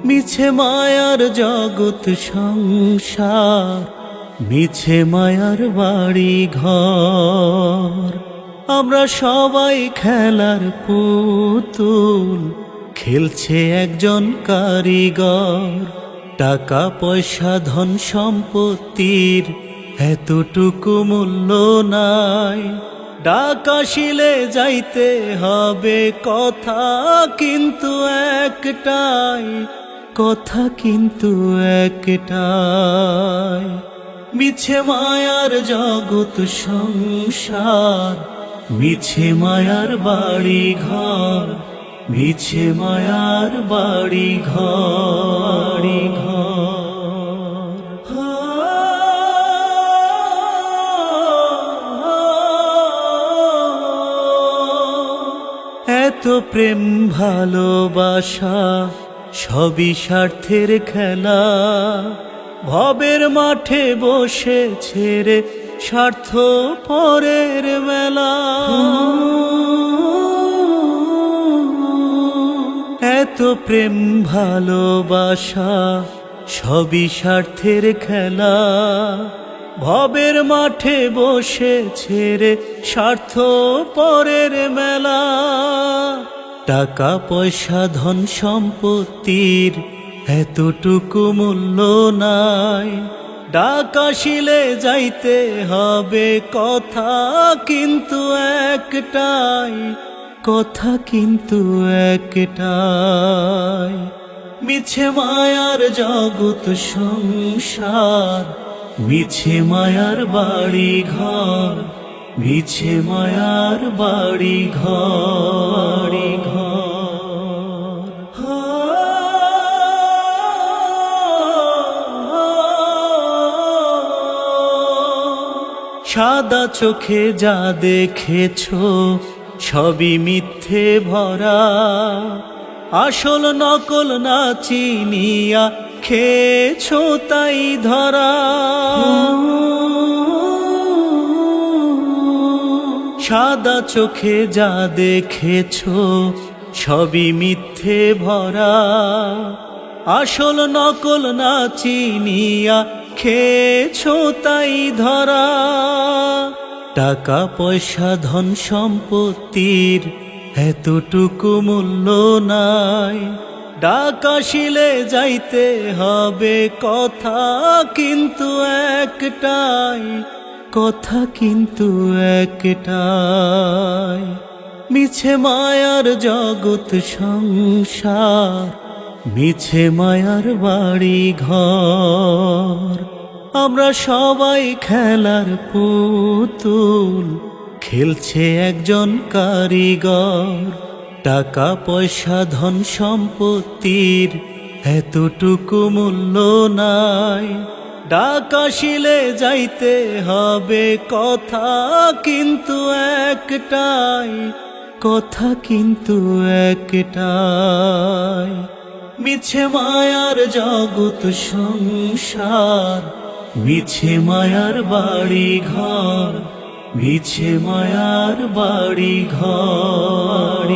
মিছে মায়ার জগৎ সংসার, মিছে মায়ার বাড়ি ঘর। আমরা সবাই খেলার পুতুল, খেলছে একজন কারিগর। টাকা পয়সা ধন সম্পত্তির এতটুকু মূল্য নাই। ডাক আসিলে যাইতে হবে, কথা কিন্তু একটাই, কথা কিন্তু একটাই। মিছে মায়ার জগৎ সংসার, মিছে মায়ার বাড়ি ঘর, মিছে মায়ার বাড়ি ঘর। এত প্রেম ভালোবাসা সবই স্বার্থের খেলা। ভবের মাঠে বসে ছেড়ে স্বার্থ পরের মেলা। এত প্রেম ভালোবাসা সবই স্বার্থের খেলা। ভবের মাঠে বসে ছেড়ে স্বার্থ পরের মেলা। টাকা পয়সা ধন সম্পত্তির এতটুকু মূল্য নাই। ডাক আসিলে যাইতে হবে, কথা কিন্তু একটাই, কথা কিন্তু একটাই। মিছে মায়ার জগৎ সংসার, মিছে মায়ার বাড়ি ঘর, মিছে মায়ার বাড়ি ঘর। সাদা চোখে যা দেখেছো সবই মিথ্যে ভরা। আসল নকল না চিনিয়া খেয়েছো তাই ধরা। সাদা চোখে যা দেখেছো সবই মিথ্যে ভরা। আসল নকল না চিনিয়া খেয়েছো তাই ধরা। টাকা পয়সা ধন সম্পত্তির এতটুকু মূল্য নাই। ডাক আসিলে যাইতে হবে, কথা কিন্তু একটাই, কথা কিন্তু একটাই। মিছে মায়ার জগৎ সংসার, মিছে মায়ার বাড়ি ঘর। আমরা সবাই খেলার পুতুল, খেলছে একজন কারিগর। টাকা পয়সা ধন সম্পত্তির এতটুকু মূল্য নাই। ডাক আসিলে যাইতে হবে, কথা কিন্তু একটাই, কথা কিন্তু একটাই। মিছে মায়ার জগৎ সংসার, মিছে মায়ার বাড়ি ঘর, মিছে মায়ার বাড়ি ঘর।